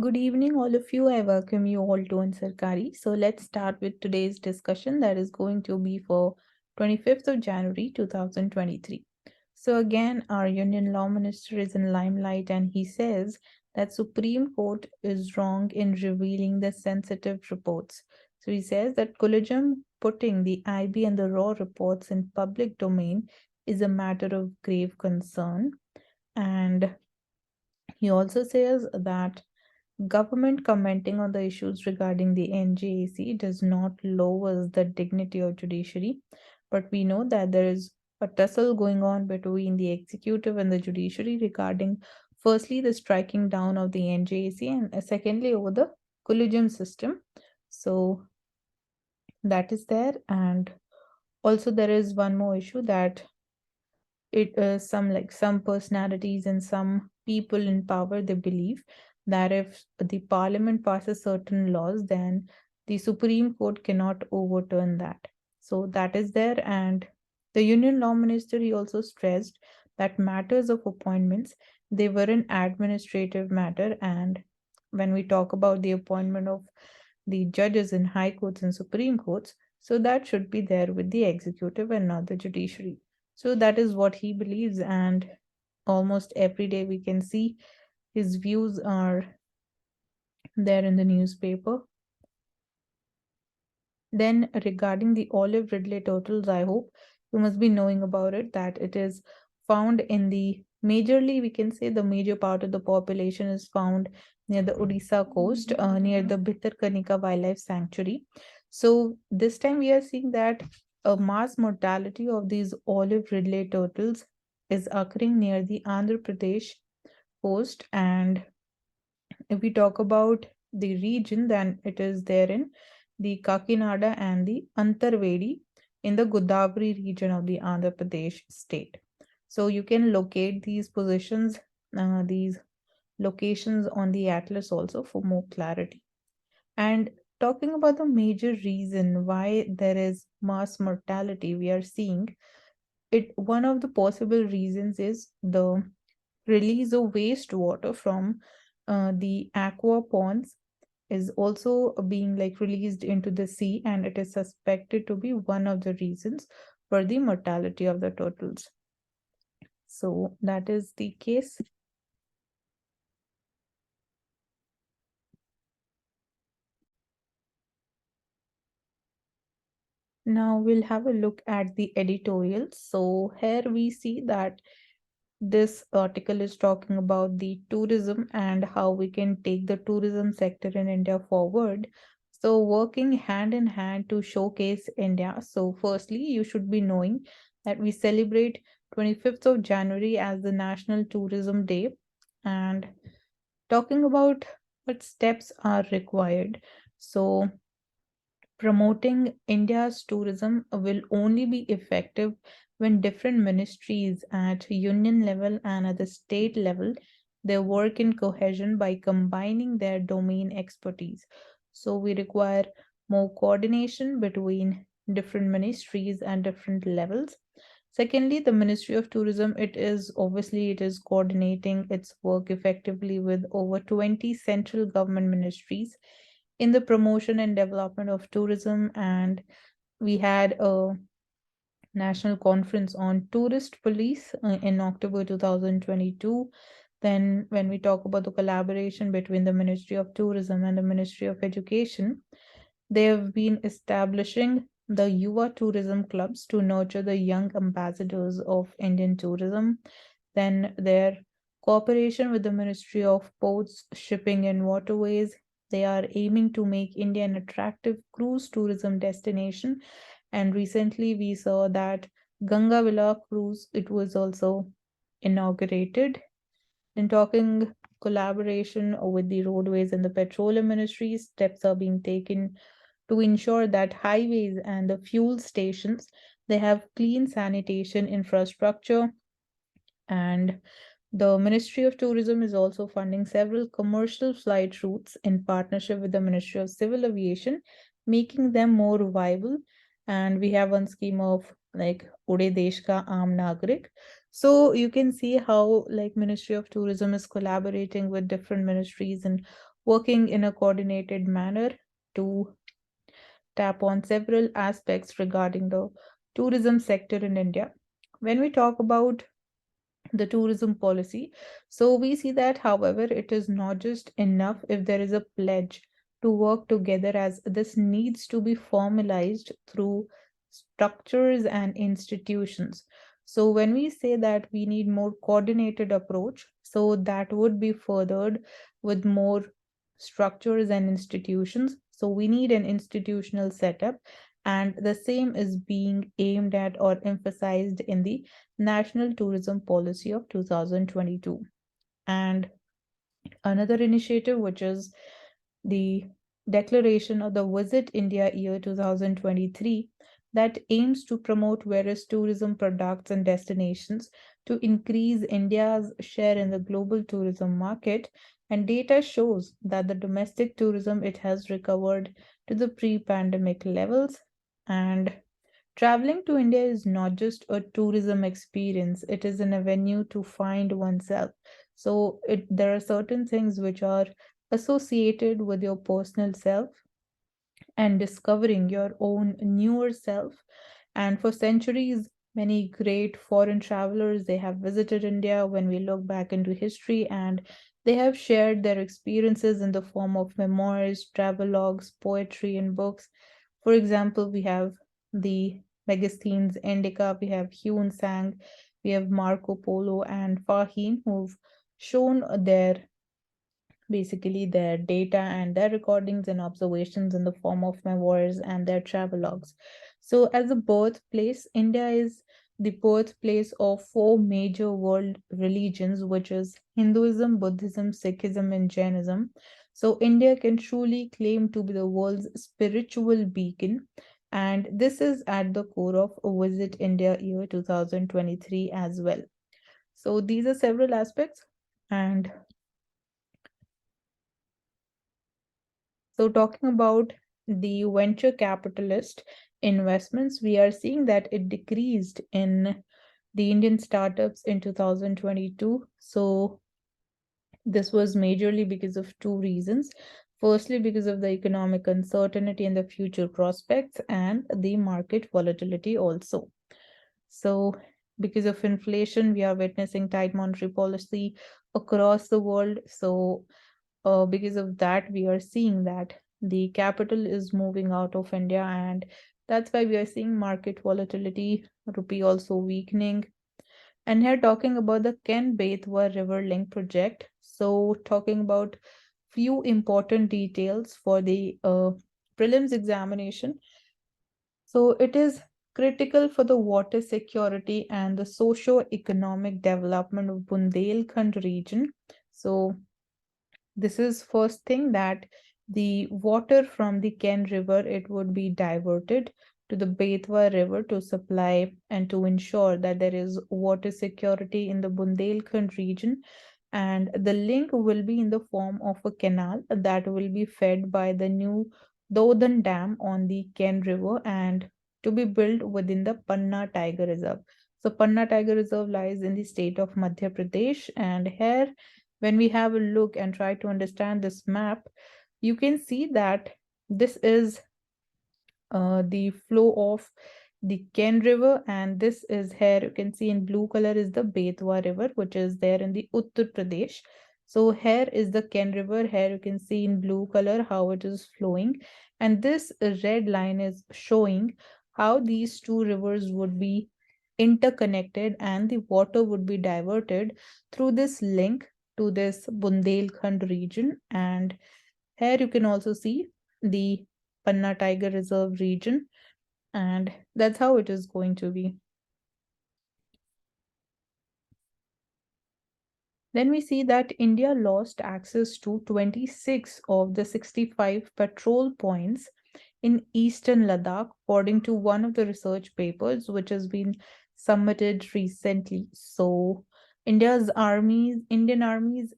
Good evening, all of you. I welcome you all to Ansarkari. So let's start with today's discussion that is going to be for 25th of January 2023. So again, our Union Law Minister is in limelight and he says that Supreme Court is wrong in revealing the sensitive reports. So he says that Collegium putting the IB and the raw reports in public domain is a matter of grave concern. And he also says that government commenting on the issues regarding the NJAC does not lower the dignity of judiciary, but we know that there is a tussle going on between the executive and the judiciary regarding, firstly, the striking down of the NJAC, and secondly, over the collegium system. So that is there, and also there is one more issue that it some personalities and some people in power, they believe that if the parliament passes certain laws, then the Supreme Court cannot overturn that. So that is there. And the Union Law Minister, he also stressed that matters of appointments, they were an administrative matter. And when we talk about the appointment of the judges in high courts and Supreme Courts, so that should be there with the executive and not the judiciary. So that is what he believes, and almost every day we can see his views are there in the newspaper. Then, regarding the olive ridley turtles, I hope you must be knowing about it, that it is found in the majorly, we can say the major part of the population is found near the Odisha coast, near the Bhitarkanika Wildlife Sanctuary. So, this time we are seeing that a mass mortality of these olive ridley turtles is occurring near the Andhra Pradesh coast. And if we talk about the region, then it is there in the Kakinada and the Antarvedi in the Godavari region of the Andhra Pradesh state. So you can locate these positions, these locations on the atlas also for more clarity. And talking about the major reason why there is mass mortality, we are seeing it. One of the possible reasons is the release of wastewater from the aqua ponds is also being released into the sea, and it is suspected to be one of the reasons for the mortality of the turtles. So that is the case. Now we'll have a look at the editorials. So here we see that this article is talking about the tourism and how we can take the tourism sector in India forward. So, working hand in hand to showcase India. So, firstly, you should be knowing that we celebrate 25th of January as the National Tourism Day, and talking about what steps are required. So, promoting India's tourism will only be effective when different ministries at union level and at the state level, they work in cohesion by combining their domain expertise. So we require more coordination between different ministries and different levels. Secondly, the Ministry of Tourism, it is coordinating its work effectively with over 20 central government ministries in the promotion and development of tourism. And we had a national conference on tourist police in October 2022. Then, when we talk about the collaboration between the Ministry of Tourism and the Ministry of Education, they have been establishing the Yuva tourism clubs to nurture the young ambassadors of Indian tourism. Then, their cooperation with the Ministry of Ports, Shipping, and Waterways. They are aiming to make India an attractive cruise tourism destination. And recently, we saw that Ganga Villa cruise, it was also inaugurated. In talking collaboration with the roadways and the petroleum ministries, steps are being taken to ensure that highways and the fuel stations, they have clean sanitation infrastructure. And the Ministry of Tourism is also funding several commercial flight routes in partnership with the Ministry of Civil Aviation, making them more viable. And we have one scheme of Ude Desh Ka Aam Nagrik. So you can see how Ministry of Tourism is collaborating with different ministries and working in a coordinated manner to tap on several aspects regarding the tourism sector in India. When we talk about the tourism policy, so we see that, however, it is not just enough if there is a pledge to work together, as this needs to be formalized through structures and institutions. So when we say that we need more coordinated approach, so that would be furthered with more structures and institutions. So we need an institutional setup, and the same is being aimed at or emphasized in the National Tourism Policy of 2022. And another initiative, which is the declaration of the Visit India Year 2023, that aims to promote various tourism products and destinations to increase India's share in the global tourism market. And data shows that the domestic tourism, it has recovered to the pre-pandemic levels. And traveling to India is not just a tourism experience, it is an avenue to find oneself. So there are certain things which are associated with your personal self and discovering your own newer self. And for centuries, many great foreign travelers, they have visited India when we look back into history, and they have shared their experiences in the form of memoirs, travelogues, poetry, and books. For example, we have the Megasthenes Indica, we have Hyun Sang, we have Marco Polo and Fahim, who've shown their data and their recordings and observations in the form of memoirs and their travelogues. So, as a birthplace, India is the birthplace of four major world religions, which is Hinduism, Buddhism, Sikhism, and Jainism. So, India can truly claim to be the world's spiritual beacon. And this is at the core of Visit India Year 2023 as well. So, these are several aspects. And so, talking about the venture capitalist investments, we are seeing that it decreased in the Indian startups in 2022. So, this was majorly because of two reasons. Firstly, because of the economic uncertainty and the future prospects, and the market volatility also. So, because of inflation, we are witnessing tight monetary policy across the world. So, because of that, we are seeing that the capital is moving out of India, and that's why we are seeing market volatility, rupee also weakening. And here talking about the Ken Betwa River Link project. So talking about few important details for the prelims examination. So it is critical for the water security and the socio-economic development of Bundelkhand region. So this is first thing, that the water from the Ken River, it would be diverted to the Betwa River to supply and to ensure that there is water security in the Bundelkhand region. And the link will be in the form of a canal that will be fed by the new Dodhan Dam on the Ken River, and to be built within the Panna Tiger Reserve. So Panna Tiger Reserve lies in the state of Madhya Pradesh, and here when we have a look and try to understand this map, you can see that this is the flow of the Ken River, and this is here you can see in blue color is the Betwa River, which is there in the Uttar Pradesh. So here is the Ken River. Here you can see in blue color how it is flowing, and this red line is showing how these two rivers would be interconnected and the water would be diverted through this link to this Bundelkhand region. And here you can also see the Panna Tiger Reserve region, and that's how it is going to be. Then we see that India lost access to 26 of the 65 patrol points in eastern Ladakh, according to one of the research papers which has been submitted recently. So, Indian armies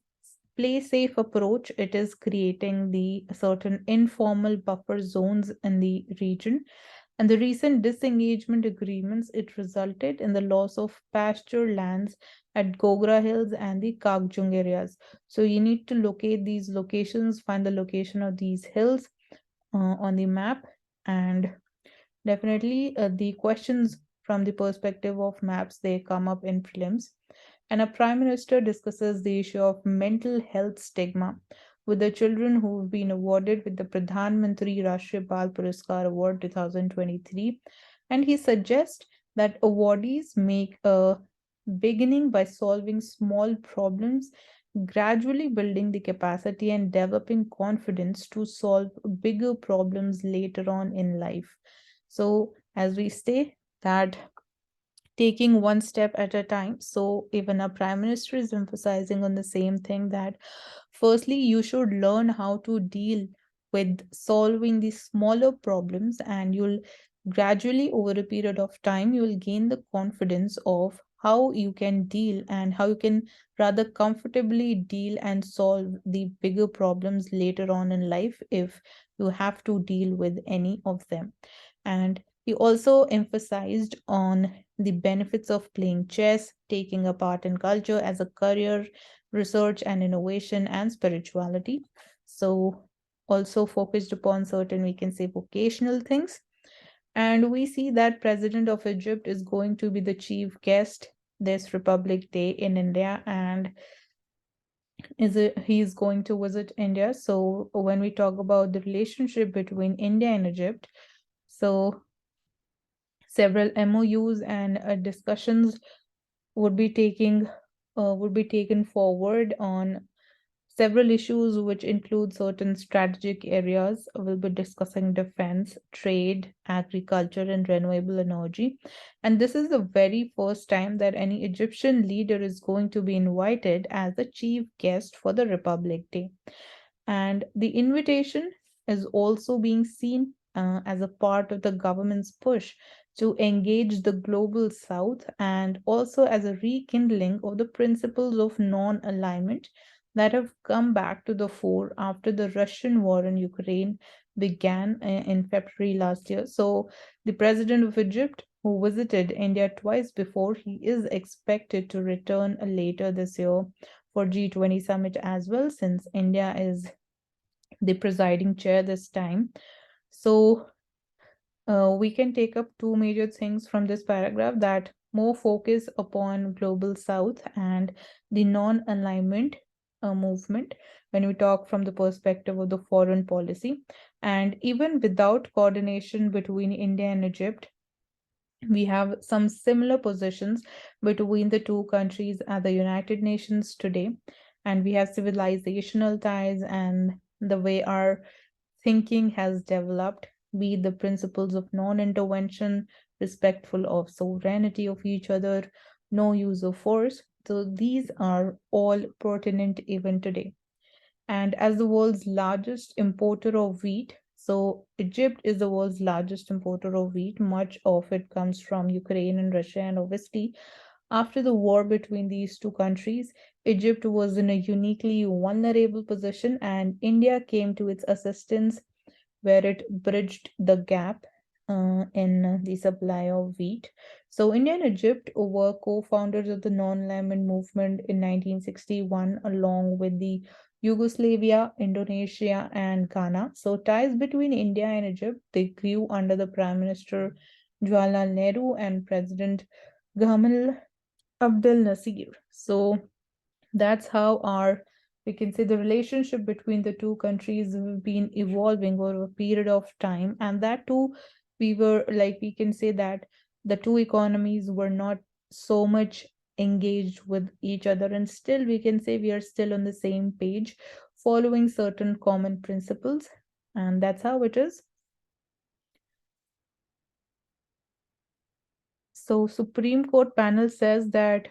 play safe approach. It is creating the certain informal buffer zones in the region, And the recent disengagement agreements, it resulted in the loss of pasture lands at Gogra Hills and the Kakjung areas. So you need to locate these locations, find the location of these hills on the map, and definitely the questions from the perspective of maps, they come up in prelims. And a prime minister discusses the issue of mental health stigma with the children who've been awarded with the Pradhan Mantri Rashtriya Bal Puraskar Award 2023. And he suggests that awardees make a beginning by solving small problems, gradually building the capacity and developing confidence to solve bigger problems later on in life. So, as we say, that taking one step at a time. So, even our prime minister is emphasizing on the same thing that firstly, you should learn how to deal with solving the smaller problems, and you'll gradually, over a period of time, you will gain the confidence of how you can deal and how you can rather comfortably deal and solve the bigger problems later on in life if you have to deal with any of them. And he also emphasized on the benefits of playing chess, taking a part in culture as a career, research and innovation, and spirituality. So, also focused upon certain, we can say, vocational things. And we see that President of Egypt is going to be the chief guest this Republic Day in India, and he's going to visit India. So when we talk about the relationship between India and Egypt, so several MOUs and discussions would be taking would be taken forward on several issues, which include certain strategic areas. We'll be discussing defense, trade, agriculture, and renewable energy. And this is the very first time that any Egyptian leader is going to be invited as the chief guest for the Republic Day. And the invitation is also being seen as a part of the government's push to engage the global south, and also as a rekindling of the principles of non alignment that have come back to the fore after the Russian war in Ukraine began in February last year. So, the president of Egypt, who visited India twice before, he is expected to return later this year for G20 summit as well, since India is the presiding chair this time. So, we can take up two major things from this paragraph, that more focus upon global south and the non-alignment movement when we talk from the perspective of the foreign policy. And even without coordination between India and Egypt, we have some similar positions between the two countries at the United Nations today. And we have civilizational ties, and the way our thinking has developed, be the principles of non-intervention, respectful of sovereignty of each other, no use of force. So these are all pertinent even today. And as the world's largest importer of wheat, so Egypt is the world's largest importer of wheat. Much of it comes from Ukraine and Russia. And obviously, after the war between these two countries, Egypt was in a uniquely vulnerable position, and India came to its assistance where it bridged the gap in the supply of wheat. So, India and Egypt were co founders of the non alignment movement in 1961, along with the Yugoslavia, Indonesia, and Ghana. So, ties between India and Egypt, they grew under the Prime Minister Jawaharlal Nehru and President Gamal Abdel Nasir. So, that's how our, we can say, the relationship between the two countries have been evolving over a period of time. And that too, we were like, we can say that the two economies were not so much engaged with each other, and still we can say we are still on the same page, following certain common principles. And that's how it is. So Supreme Court panel says that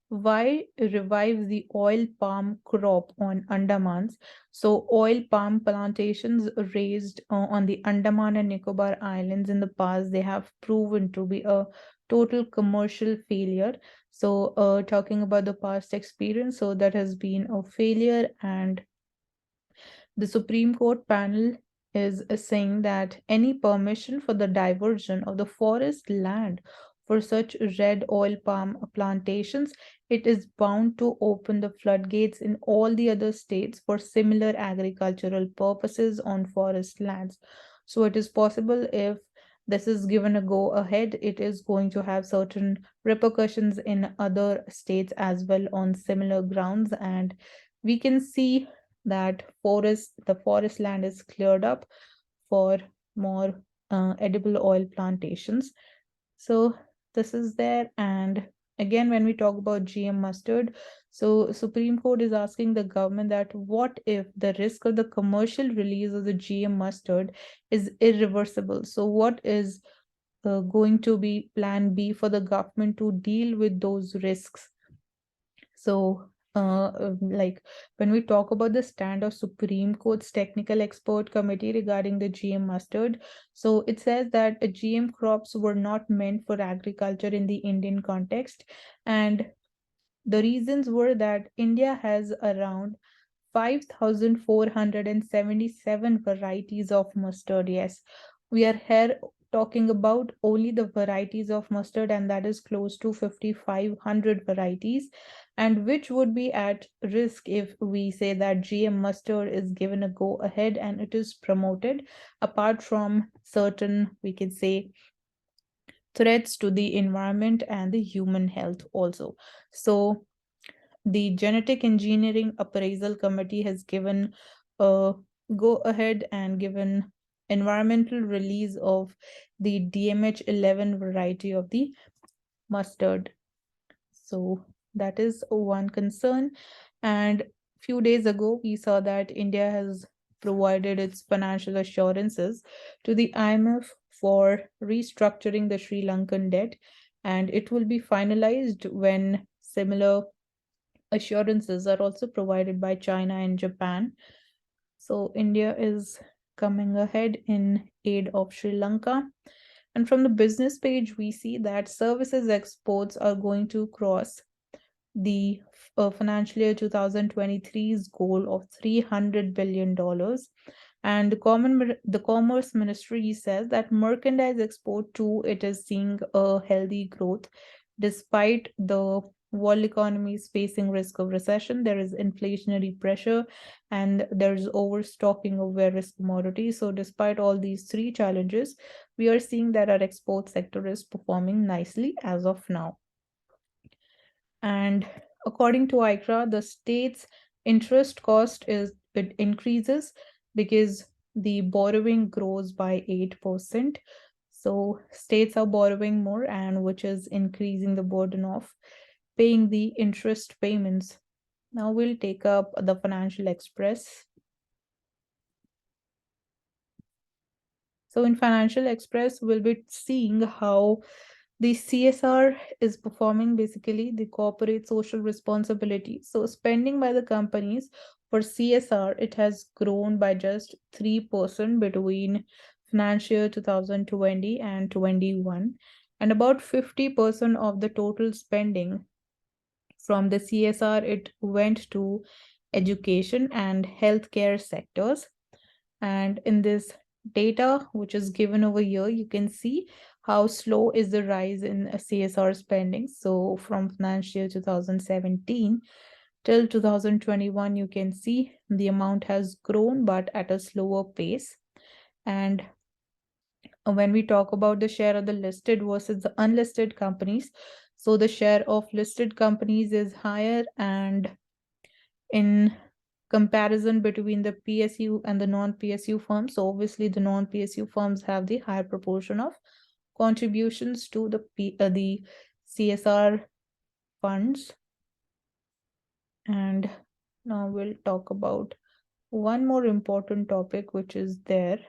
why revive the oil palm crop on Andamans? So, oil palm plantations raised on the Andaman and Nicobar Islands in the past, they have proven to be a total commercial failure. So, talking about the past experience, so that has been a failure, and the Supreme Court panel is saying that any permission for the diversion of the forest land for such red oil palm plantations, it is bound to open the floodgates in all the other states for similar agricultural purposes on forest lands. So it is possible if this is given a go ahead, it is going to have certain repercussions in other states as well on similar grounds. And we can see that the forest land is cleared up for more edible oil plantations. So this is there. And again, when we talk about GM mustard, so Supreme Court is asking the government that what if the risk of the commercial release of the GM mustard is irreversible? So what is going to be plan B for the government to deal with those risks? So, like when we talk about the stand of Supreme Court's technical expert committee regarding the GM mustard, so it says that GM crops were not meant for agriculture in the Indian context, and the reasons were that India has around 5,477 varieties of mustard. Yes, we are here talking about only the varieties of mustard, and that is close to 5,500 varieties, and which would be at risk if we say that GM mustard is given a go ahead and it is promoted, apart from certain, we can say, threats to the environment and the human health also. So the Genetic Engineering Appraisal Committee has given a go ahead and given environmental release of the DMH11 variety of the mustard. So that is one concern. And few days ago, we saw that India has provided its financial assurances to the IMF for restructuring the Sri Lankan debt, and it will be finalized when similar assurances are also provided by China and Japan. So India is coming ahead in aid of Sri Lanka. And from the business page, we see that services exports are going to cross the financial year 2023's goal of $300 billion. And the Commerce Ministry says that merchandise export too, it is seeing a healthy growth despite the world economy is facing risk of recession. There is inflationary pressure and there is overstocking of various commodities. So despite all these three challenges, we are seeing that our export sector is performing nicely as of now. And according to ICRA, the state's interest cost it increases because the borrowing grows by 8%. So states are borrowing more, and which is increasing the burden of paying the interest payments. Now we'll take up the Financial Express. So in Financial Express, we'll be seeing how the CSR is performing, basically the corporate social responsibility. So spending by the companies for CSR, it has grown by just 3% between financial year 2020 and 21. And about 50% of the total spending from the CSR, it went to education and healthcare sectors. And in this data, which is given over here, you can see how slow is the rise in CSR spending. So from financial year 2017 till 2021, you can see the amount has grown, but at a slower pace. And when we talk about the share of the listed versus the unlisted companies, so the share of listed companies is higher, and in comparison between the PSU and the non-PSU firms. So obviously the non-PSU firms have the higher proportion of contributions to the CSR funds. And now we'll talk about one more important topic which is there.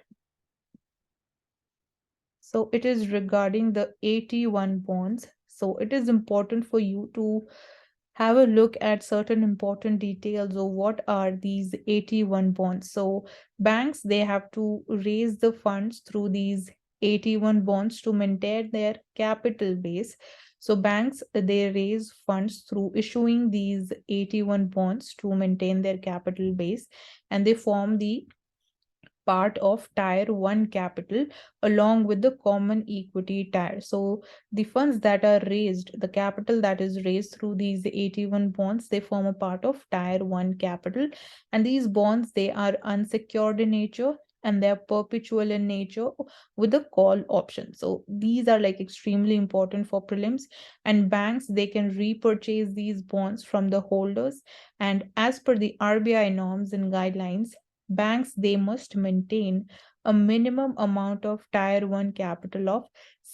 So it is regarding the AT1 bonds. So it is important for you to have a look at certain important details of what are these AT1 bonds. So banks, they have to raise the funds through these AT1 bonds to maintain their capital base. So banks, they raise funds through issuing these AT1 bonds to maintain their capital base, and they form the part of tier 1 capital along with the common equity tier. So the funds that are raised, the capital that is raised through these AT1 bonds, they form a part of tier 1 capital. And these bonds, they are unsecured in nature and they are perpetual in nature with a call option. So these are like extremely important for prelims, and banks, they can repurchase these bonds from the holders. And as per the RBI norms and guidelines, banks, they must maintain a minimum amount of tier 1 capital of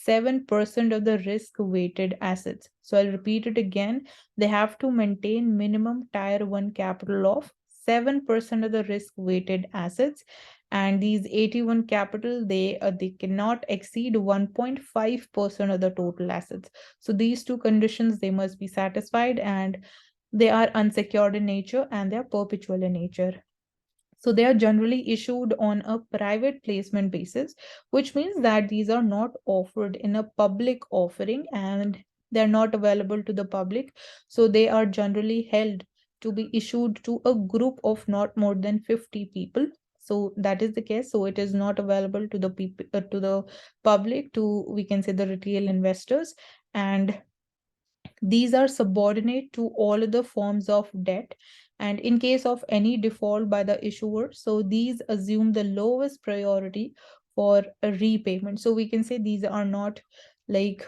7% of the risk weighted assets. So I'll repeat it again. They have to maintain minimum tier 1 capital of 7% of the risk weighted assets, and these AT1 capital, they cannot exceed 1.5% of the total assets. So these two conditions, they must be satisfied, and they are unsecured in nature and they are perpetual in nature. So they are generally issued on a private placement basis, which means that these are not offered in a public offering and they're not available to the public. So they are generally held to be issued to a group of not more than 50 people. So that is the case. So it is not available to the people, to the public, to, we can say, the retail investors. And these are subordinate to all other forms of debt. And in case of any default by the issuer, so these assume the lowest priority for a repayment. So we can say these are not like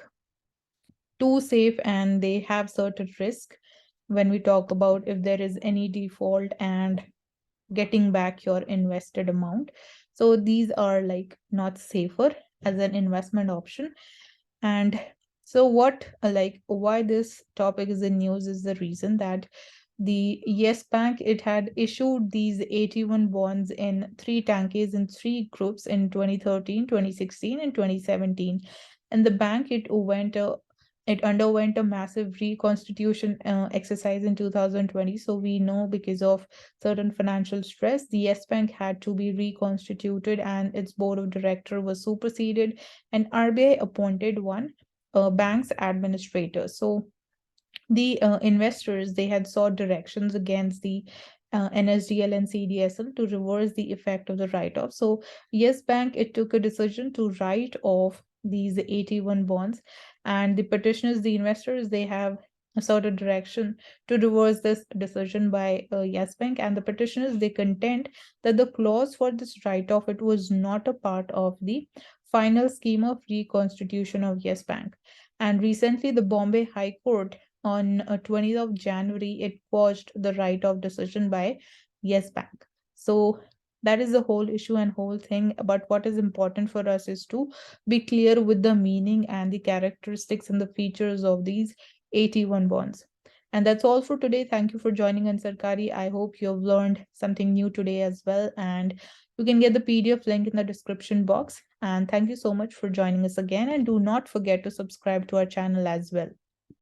too safe and they have certain risk when we talk about if there is any default and getting back your invested amount. So these are like not safer as an investment option. And so what like why this topic is in news is the reason that the Yes Bank, it had issued these AT1 bonds in three tanques in three groups in 2013, 2016, and 2017. And the bank, it underwent a massive reconstitution exercise in 2020. So we know because of certain financial stress, the Yes Bank had to be reconstituted and its board of director was superseded, and RBI appointed one bank's administrator. So the investors, they had sought directions against the NSDL and CDSL to reverse the effect of the write-off. So Yes Bank, it took a decision to write off these AT1 bonds, and the petitioners, the investors, they have sought a direction to reverse this decision by Yes Bank, and the petitioners, they contend that the clause for this write-off, it was not a part of the final scheme of reconstitution of Yes Bank. And recently, the Bombay High Court on 20th of January, it quashed the write-off decision by Yes Bank. So that is the whole issue and whole thing. But what is important for us is to be clear with the meaning and the characteristics and the features of these AT1 bonds. And that's all for today. Thank you for joining in Sarkari. I hope you have learned something new today as well. And you can get the PDF link in the description box. And thank you so much for joining us again. And do not forget to subscribe to our channel as well.